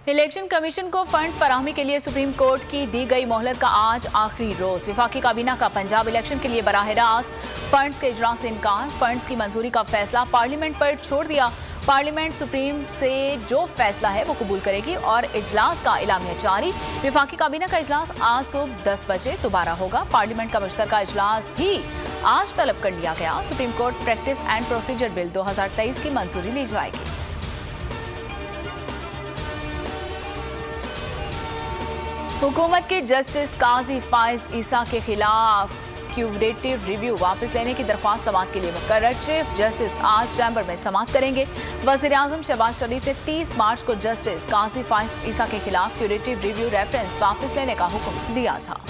Election commission को fund फराहमी के लिए सुप्रीम कोर्ट की दी गई मोहलत का आज आखिरी रोज। वफाकी काबीना का पंजाब इलेक्शन के लिए बराह रास्त फंड्स के इजरा से इनकार। फंड्स की मंजूरी का फैसला पार्लियामेंट पर छोड़ दिया। पार्लियामेंट सुप्रीम से जो फैसला है वो कबूल करेगी और इजलास का इलामिया जारी। वफाकी काबीना का इजलास आज सुबह 10 बजे दोबारा होगा। पार्लियामेंट का मुश्तरका इजलास भी आज तलब कर लिया गया। Supreme court practice and procedure bill 2023 की मंजूरी ली जाएगी। हुकूमत के जस्टिस काजी फाइज ईसा के खिलाफ क्यूरेटिव रिव्यू वापस लेने की दरख्वास्त समाअत के लिए मुकर्रर। चीफ जस्टिस आज चैम्बर में समाअत करेंगे। वज़ीर-ए-आज़म शहबाज शरीफ ने 30 मार्च को जस्टिस काजी फाइज ईसा के खिलाफ क्यूरेटिव रिव्यू रेफरेंस वापस लेने का हुक्म दिया था।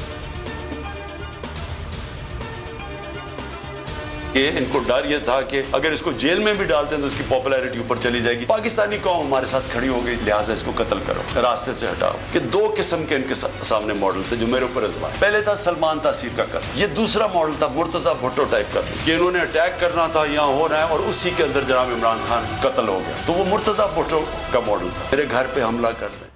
ये इनको डर ये था कि अगर इसको जेल में भी डालते हैं तो इसकी पॉपुलैरिटी ऊपर चली जाएगी। पाकिस्तानी कौम हमारे साथ खड़ी हो गई, लिहाजा इसको कत्ल करो, रास्ते से हटाओ। कि दो किस्म के इनके सामने मॉडल थे जो मेरे ऊपर आजमाए। पहले था सलमान तासीर का कत्ल, ये दूसरा मॉडल था मुर्तजा भुट्टो टाइप का कि इन्होंने अटैक करना था, यहाँ हो रहा है और उसी के अंदर जनाब इमरान खान कत्ल हो गया। तो वो मुर्तजा भुट्टो का मॉडल था, मेरे घर पे हमला कर दे।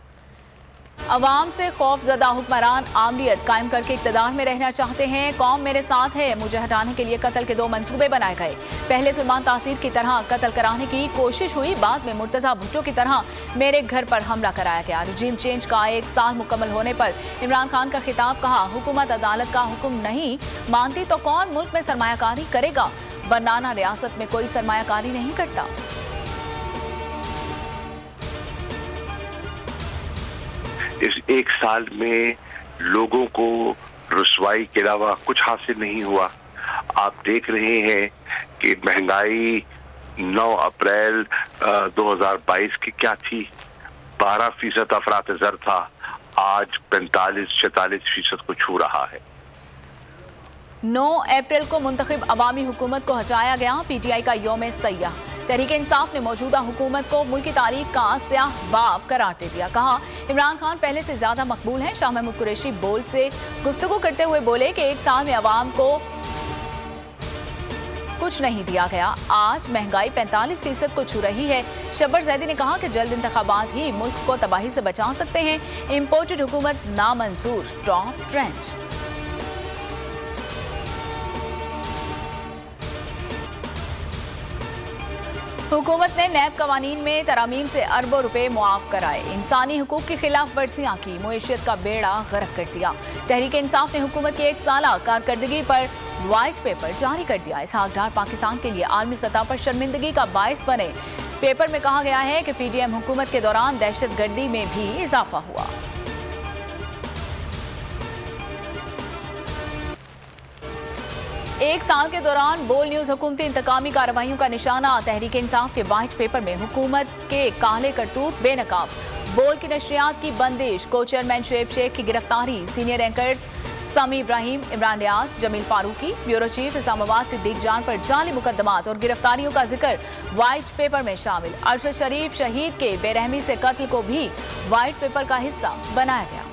अवाम से खौफजदा हुक्मरान आमलियत कायम करके इक़्तिदार में रहना चाहते हैं। कौम मेरे साथ है, मुझे हटाने के लिए कत्ल के 2 मंसूबे बनाए गए। पहले सलमान तासीर की तरह कत्ल कराने की कोशिश हुई, बाद में मुर्तजा भुट्टो की तरह मेरे घर पर हमला कराया गया। रजीम चेंज का 1 साल मुकम्मल होने पर इमरान खान का खिताब, कहा हुकूमत अदालत का हुक्म नहीं मानती तो कौन मुल्क में सरमायाकारी करेगा, बनाना रियासत में कोई सरमायाकारी नहीं करता। इस 1 साल में लोगों को रुसवाई के अलावा कुछ हासिल नहीं हुआ। आप देख रहे हैं कि महंगाई 9 अप्रैल 2022 की क्या थी, 12% अफरात ज़र था, आज 45-46% को छू रहा है। 9 अप्रैल को मुंतखब अवामी हुकूमत को हटाया गया। PTI का यौम सय्याह। तहरीक इंसाफ ने मौजूदा हुकूमत को मुल्की तारीख का स्याह बाब करार दे दिया। कहा इमरान खान पहले से ज्यादा मकबूल हैं। शाह महमूद कुरैशी बोल से गुफ्तगू करते हुए बोले कि 1 साल में अवाम को कुछ नहीं दिया गया। आज महंगाई 45% को छू रही है। शब्बर जैदी ने कहा कि जल्द इंतखाबात ही मुल्क को तबाही से बचा सकते हैं। इम्पोर्टेड हुकूमत नामंजूर, टॉप ट्रेंड। हुकूमत ने नैब कवानीन में तरामीम से अरबों रुपए मुआफ कराए। इंसानी हुकूक की खिलाफ वर्जियां की, मुईशत का बेड़ा गर्क कर दिया। तहरीक इंसाफ ने हुकूमत की 1 साला कारकर्दगी पर वाइट पेपर जारी कर दिया। इसहाक डार पाकिस्तान के लिए आलमी सतह पर शर्मिंदगी का बायस बने। पेपर में कहा गया है कि PDM हुकूमत के दौरान दहशतगर्दी में भी इजाफा हुआ। एक साल के दौरान बोल न्यूज हुकूमती इंतकामी कार्रवाइयों का निशाना। तहरीक इंसाफ के वाइट पेपर में हुकूमत के काले करतूत बेनकाब। बोल की नशरियात की बंदिश, को चेयरमैन शुएब शेख की गिरफ्तारी, सीनियर एंकर्स समी इब्राहिम, इमरान रियाज, जमील फारूकी, ब्यूरो चीफ इस्लामाबाद सिद्दीक जान पर जाली मुकदमात और गिरफ्तारियों का जिक्र वाइट पेपर में शामिल। अरशद शरीफ शहीद के बेरहमी से कत्ल को भी वाइट पेपर का हिस्सा बनाया गया।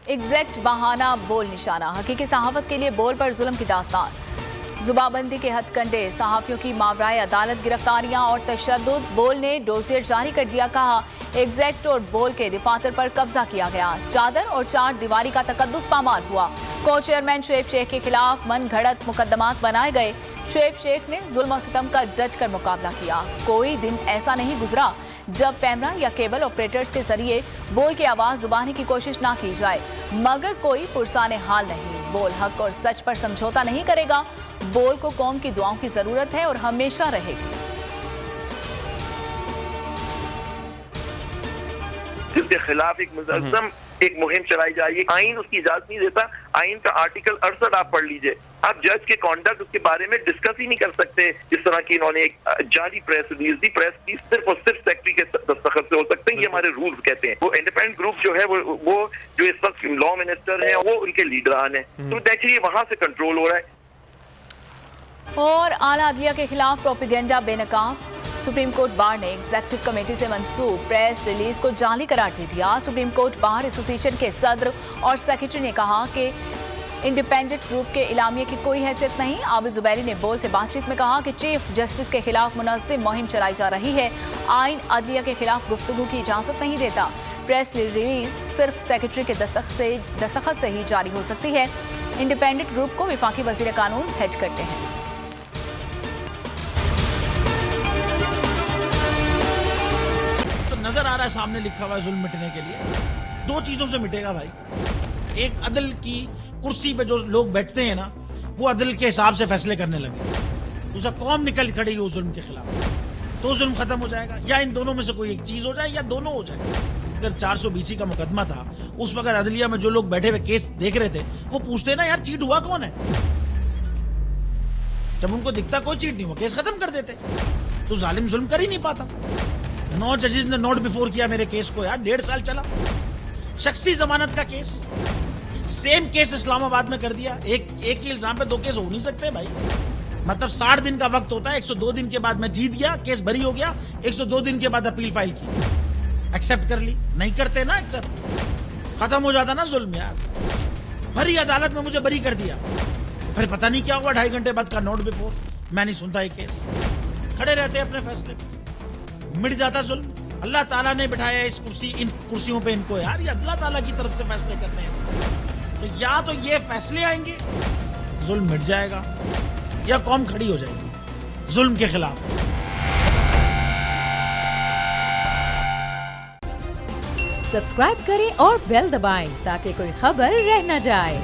एग्जैक्ट बहाना बोल निशाना, हकीकी सहाफत के लिए बोल पर जुल्म की दास्तान। जुबाबंदी के हथकंडे, सहाफियों की मावराए अदालत गिरफ्तारियां और तशद्दुद। बोल ने डोसियर जारी कर दिया। कहा एग्जैक्ट और बोल के दफातर पर कब्जा किया गया। चादर और 4 दीवारी का तकद्दुस पामाल हुआ। को चेयरमैन शुएब शेख के खिलाफ मन घड़त मुकदमात बनाए गए। शुएब शेख ने जुल्म और सितम का डट कर मुकाबला किया। कोई दिन ऐसा नहीं गुजरा जब पैमरा या केबल ऑपरेटर्स के जरिए बोल की आवाज दबाने की कोशिश ना की जाए, मगर कोई पुरसाने हाल नहीं। बोल हक और सच पर समझौता नहीं करेगा। बोल को कौम की दुआओं की जरूरत है और हमेशा रहेगी। जिसके खिलाफ एक मुजस्सम एक मुहिम चलाई जा रही है। आइन उसकी इजाजत नहीं देता। आइन का आर्टिकल 68 आप पढ़ लीजिए। आप जज के कॉन्डक्ट उसके बारे में डिस्कस ही नहीं कर सकते। जिस तरह की इन्होंने एक जाली प्रेस रिलीज दी, प्रेस की सिर्फ और सिर्फ सेक्रेटरी के दस्तखत से हो सकते हैं। ये हमारे रूल्स कहते हैं। वो इंडिपेंडेंट ग्रुप जो है वो जो इस वक्त लॉ मिनिस्टर है वो उनके लीडरान है, तो देखिए वहां से कंट्रोल हो रहा है। और आला अदलिया के खिलाफ प्रोपेगेंडा बेनकाब। सुप्रीम कोर्ट बार ने एग्जीक्यूटिव कमेटी से मंसूब प्रेस रिलीज को जाली करार दे दिया। सुप्रीम कोर्ट बार एसोसिएशन के सदर और सेक्रेटरी ने कहा कि इंडिपेंडेंट ग्रुप के इलामिया की कोई हैसियत नहीं। आबिद जुबैरी ने बोल से बातचीत में कहा कि चीफ जस्टिस के खिलाफ मुनज़्ज़म मुहिम चलाई जा रही है। आइन अदलिया के खिलाफ गुफ्तगू की इजाजत नहीं देता। प्रेस रिलीज सिर्फ सेक्रेटरी के दस्तखत से ही जारी हो सकती है। इंडिपेंडेंट ग्रुप को वफाकी वजीर कानून हेड करते हैं। तो नजर आ रहा है सामने लिखा हुआ है जुल्म मिटने के लिए। दो चीजों से मिटेगा भाई, एक अदल की कुर्सी पे जो लोग बैठते हैं ना, वो अदल के हिसाब से फैसले करने लगे। दूसरा, कौम निकल खड़ी उस जुल्म के खिलाफ, तो जुल्म खत्म हो जाएगा। या इन दोनों में से कोई एक चीज हो जाए या दोनों हो जाए। अगर 420 का मुकदमा था, उस वक्त अदलिया में जो लोग बैठे हुए केस देख रहे थे, वो पूछते ना यार चीट हुआ कौन है। जब उनको दिखता कोई चीट नहीं हुआ, केस खत्म कर देते। तो जालिम जुल्म कर ही नहीं पाता। 9 जजेस ने नोट बिफोर किया मेरे केस को यार, 1.5 साल चला। शख्सी जमानत का केस, सेम केस इस्लामाबाद में कर दिया। एक ही इल्जाम पे 2 केस हो नहीं सकते भाई। मतलब 60 दिन का वक्त होता है। 102 दिन के बाद मैं जीत गया, केस बरी हो गया। 102 दिन के बाद अपील फाइल की, एक्सेप्ट कर ली। नहीं करते ना एक्सेप्ट, खत्म हो जाता ना जुल्म यार। भरी अदालत में मुझे बरी कर दिया, फिर पता नहीं क्या हुआ 2.5 घंटे बाद का नोट बिफोर। मैं नहीं सुनता ये केस, खड़े रहते अपने फैसले पे, मिट जाता जुल्म। अल्लाह ताला ने बिठाया इन कुर्सियों पे इनको यार, ये अल्लाह ताला की तरफ से फैसले करने हैं। तो या तो ये फैसले आएंगे, जुल्म मिट जाएगा, या कौम खड़ी हो जाएगी जुल्म के खिलाफ। सब्सक्राइब करें और बेल दबाएं ताकि कोई खबर रह न जाए।